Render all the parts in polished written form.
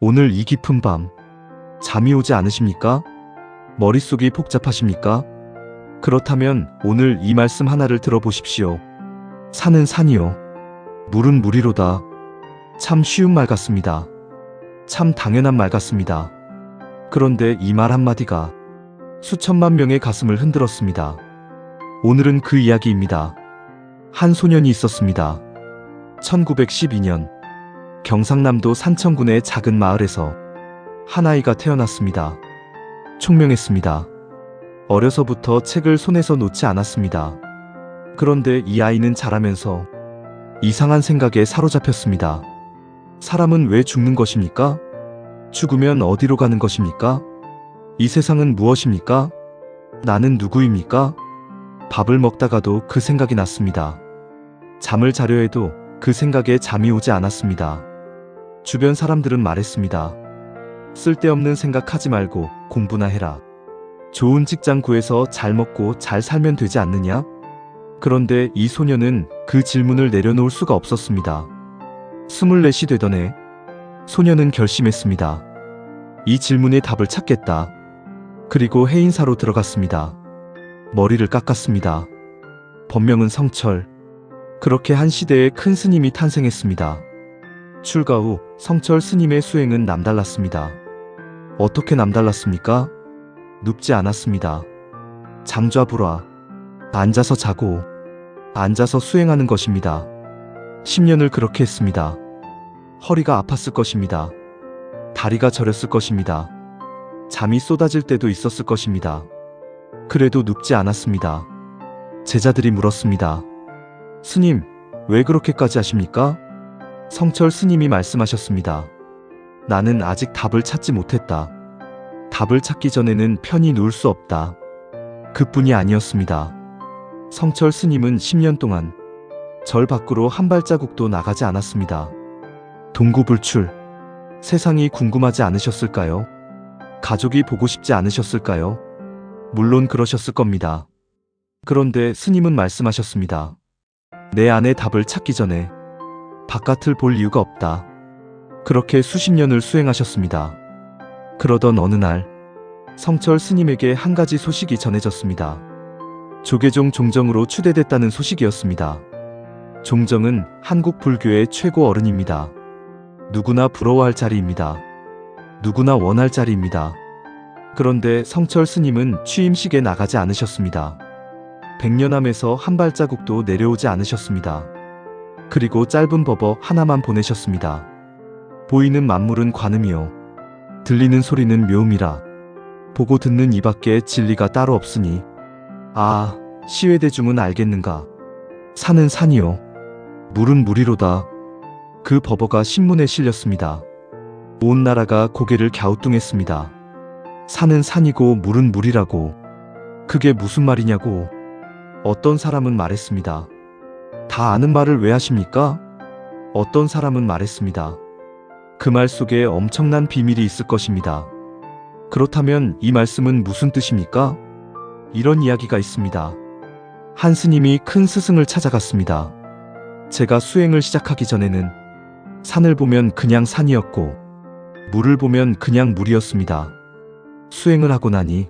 오늘 이 깊은 밤, 잠이 오지 않으십니까? 머릿속이 복잡하십니까? 그렇다면 오늘 이 말씀 하나를 들어보십시오. 산은 산이요, 물은 물이로다. 참 쉬운 말 같습니다. 참 당연한 말 같습니다. 그런데 이 말 한마디가 수천만 명의 가슴을 흔들었습니다. 오늘은 그 이야기입니다. 한 소년이 있었습니다. 1912년 경상남도 산천군의 작은 마을에서 한 아이가 태어났습니다. 총명했습니다. 어려서부터 책을 손에서 놓지 않았습니다. 그런데 이 아이는 자라면서 이상한 생각에 사로잡혔습니다. 사람은 왜 죽는 것입니까? 죽으면 어디로 가는 것입니까? 이 세상은 무엇입니까? 나는 누구입니까? 밥을 먹다가도 그 생각이 났습니다. 잠을 자려 해도 그 생각에 잠이 오지 않았습니다. 주변 사람들은 말했습니다. 쓸데없는 생각하지 말고 공부나 해라. 좋은 직장 구해서 잘 먹고 잘 살면 되지 않느냐? 그런데 이 소녀는 그 질문을 내려놓을 수가 없었습니다. 24이 되던 해, 소녀는 결심했습니다. 이 질문의 답을 찾겠다. 그리고 해인사로 들어갔습니다. 머리를 깎았습니다. 법명은 성철. 그렇게 한 시대에 큰 스님이 탄생했습니다. 출가 후 성철 스님의 수행은 남달랐습니다. 어떻게 남달랐습니까? 눕지 않았습니다. 장좌불화, 앉아서 자고 앉아서 수행하는 것입니다. 10년을 그렇게 했습니다. 허리가 아팠을 것입니다. 다리가 저렸을 것입니다. 잠이 쏟아질 때도 있었을 것입니다. 그래도 눕지 않았습니다. 제자들이 물었습니다. 스님, 왜 그렇게까지 하십니까? 성철 스님이 말씀하셨습니다. 나는 아직 답을 찾지 못했다. 답을 찾기 전에는 편히 누울 수 없다. 그뿐이 아니었습니다. 성철 스님은 10년 동안 절 밖으로 한 발자국도 나가지 않았습니다. 동구불출. 세상이 궁금하지 않으셨을까요? 가족이 보고 싶지 않으셨을까요? 물론 그러셨을 겁니다. 그런데 스님은 말씀하셨습니다. 내 안의 답을 찾기 전에 바깥을 볼 이유가 없다. 그렇게 수십 년을 수행하셨습니다. 그러던 어느 날 성철 스님에게 한 가지 소식이 전해졌습니다. 조계종 종정으로 추대됐다는 소식이었습니다. 종정은 한국 불교의 최고 어른입니다. 누구나 부러워할 자리입니다. 누구나 원할 자리입니다. 그런데 성철 스님은 취임식에 나가지 않으셨습니다. 백년암에서 한 발자국도 내려오지 않으셨습니다. 그리고 짧은 법어 하나만 보내셨습니다. 보이는 만물은 관음이요, 들리는 소리는 묘음이라. 보고 듣는 이밖에 진리가 따로 없으니 아, 시외대중은 알겠는가. 산은 산이요, 물은 물이로다. 그 법어가 신문에 실렸습니다. 온 나라가 고개를 갸우뚱했습니다. 산은 산이고 물은 물이라고. 그게 무슨 말이냐고. 어떤 사람은 말했습니다. 다 아는 말을 왜 하십니까? 어떤 사람은 말했습니다. 그 말 속에 엄청난 비밀이 있을 것입니다. 그렇다면 이 말씀은 무슨 뜻입니까? 이런 이야기가 있습니다. 한 스님이 큰 스승을 찾아갔습니다. 제가 수행을 시작하기 전에는 산을 보면 그냥 산이었고 물을 보면 그냥 물이었습니다. 수행을 하고 나니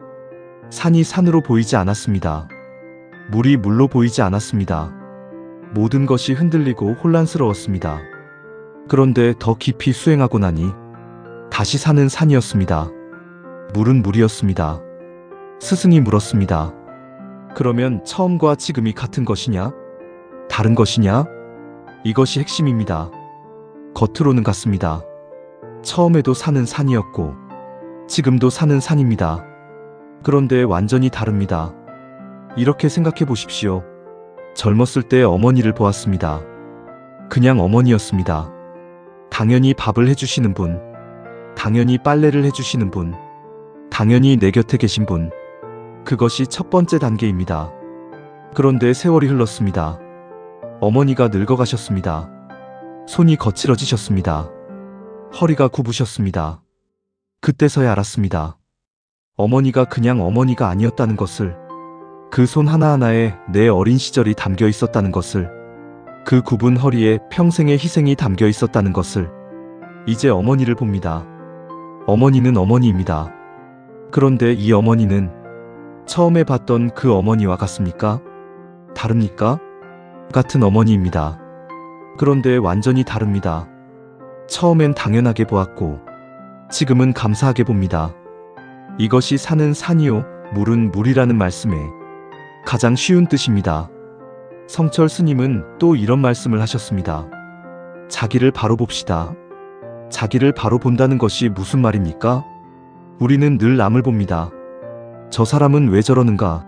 산이 산으로 보이지 않았습니다. 물이 물로 보이지 않았습니다. 모든 것이 흔들리고 혼란스러웠습니다. 그런데 더 깊이 수행하고 나니 다시 산은 산이었습니다. 물은 물이었습니다. 스승이 물었습니다. 그러면 처음과 지금이 같은 것이냐? 다른 것이냐? 이것이 핵심입니다. 겉으로는 같습니다. 처음에도 산은 산이었고 지금도 산은 산입니다. 그런데 완전히 다릅니다. 이렇게 생각해 보십시오. 젊었을 때 어머니를 보았습니다. 그냥 어머니였습니다. 당연히 밥을 해주시는 분, 당연히 빨래를 해주시는 분, 당연히 내 곁에 계신 분. 그것이 첫 번째 단계입니다. 그런데 세월이 흘렀습니다. 어머니가 늙어가셨습니다. 손이 거칠어지셨습니다. 허리가 굽으셨습니다. 그때서야 알았습니다. 어머니가 그냥 어머니가 아니었다는 것을. 그 손 하나하나에 내 어린 시절이 담겨 있었다는 것을. 그 굽은 허리에 평생의 희생이 담겨 있었다는 것을. 이제 어머니를 봅니다. 어머니는 어머니입니다. 그런데 이 어머니는 처음에 봤던 그 어머니와 같습니까? 다릅니까? 같은 어머니입니다. 그런데 완전히 다릅니다. 처음엔 당연하게 보았고 지금은 감사하게 봅니다. 이것이 산은 산이요 물은 물이라는 말씀의 가장 쉬운 뜻입니다. 성철 스님은 또 이런 말씀을 하셨습니다. 자기를 바로 봅시다. 자기를 바로 본다는 것이 무슨 말입니까? 우리는 늘 남을 봅니다. 저 사람은 왜 저러는가?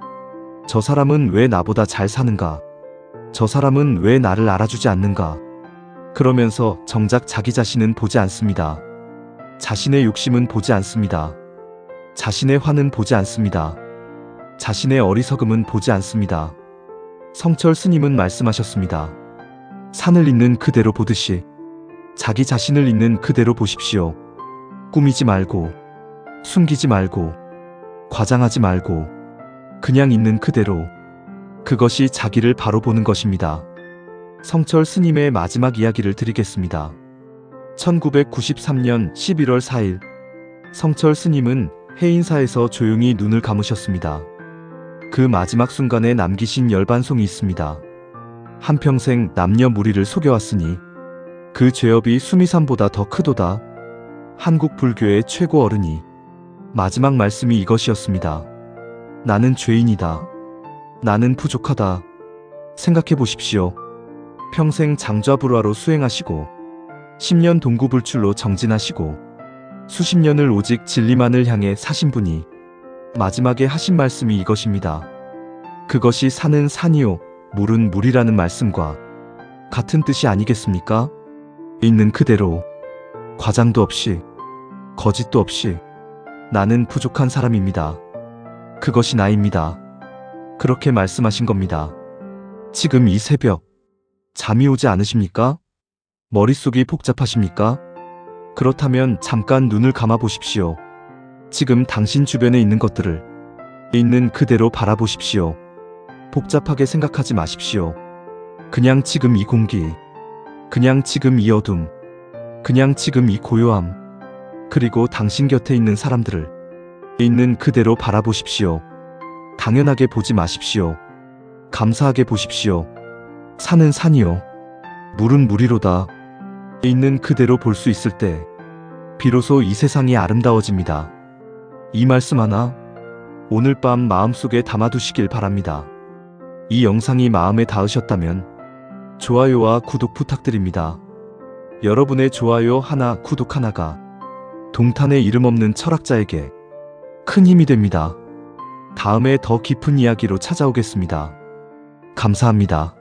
저 사람은 왜 나보다 잘 사는가? 저 사람은 왜 나를 알아주지 않는가? 그러면서 정작 자기 자신은 보지 않습니다. 자신의 욕심은 보지 않습니다. 자신의 화는 보지 않습니다. 자신의 어리석음은 보지 않습니다. 성철 스님은 말씀하셨습니다. 산을 있는 그대로 보듯이 자기 자신을 있는 그대로 보십시오. 꾸미지 말고, 숨기지 말고, 과장하지 말고, 그냥 있는 그대로. 그것이 자기를 바로 보는 것입니다. 성철 스님의 마지막 이야기를 드리겠습니다. 1993년 11월 4일, 성철 스님은 해인사에서 조용히 눈을 감으셨습니다. 그 마지막 순간에 남기신 열반송이 있습니다. 한평생 남녀 무리를 속여왔으니 그 죄업이 수미산보다 더 크도다. 한국 불교의 최고 어른이 마지막 말씀이 이것이었습니다. 나는 죄인이다. 나는 부족하다. 생각해 보십시오. 평생 장좌불화로 수행하시고 10년 동구불출로 정진하시고 수십 년을 오직 진리만을 향해 사신 분이 마지막에 하신 말씀이 이것입니다. 그것이 산은 산이요 물은 물이라는 말씀과 같은 뜻이 아니겠습니까? 있는 그대로, 과장도 없이, 거짓도 없이 나는 부족한 사람입니다. 그것이 나입니다. 그렇게 말씀하신 겁니다. 지금 이 새벽 잠이 오지 않으십니까? 머릿속이 복잡하십니까? 그렇다면 잠깐 눈을 감아 보십시오. 지금 당신 주변에 있는 것들을 있는 그대로 바라보십시오. 복잡하게 생각하지 마십시오. 그냥 지금 이 공기, 그냥 지금 이 어둠, 그냥 지금 이 고요함, 그리고 당신 곁에 있는 사람들을 있는 그대로 바라보십시오. 당연하게 보지 마십시오. 감사하게 보십시오. 산은 산이요, 물은 물이로다. 있는 그대로 볼 수 있을 때 비로소 이 세상이 아름다워집니다. 이 말씀 하나 오늘 밤 마음속에 담아두시길 바랍니다. 이 영상이 마음에 닿으셨다면 좋아요와 구독 부탁드립니다. 여러분의 좋아요 하나, 구독 하나가 동탄의 이름 없는 철학자에게 큰 힘이 됩니다. 다음에 더 깊은 이야기로 찾아오겠습니다. 감사합니다.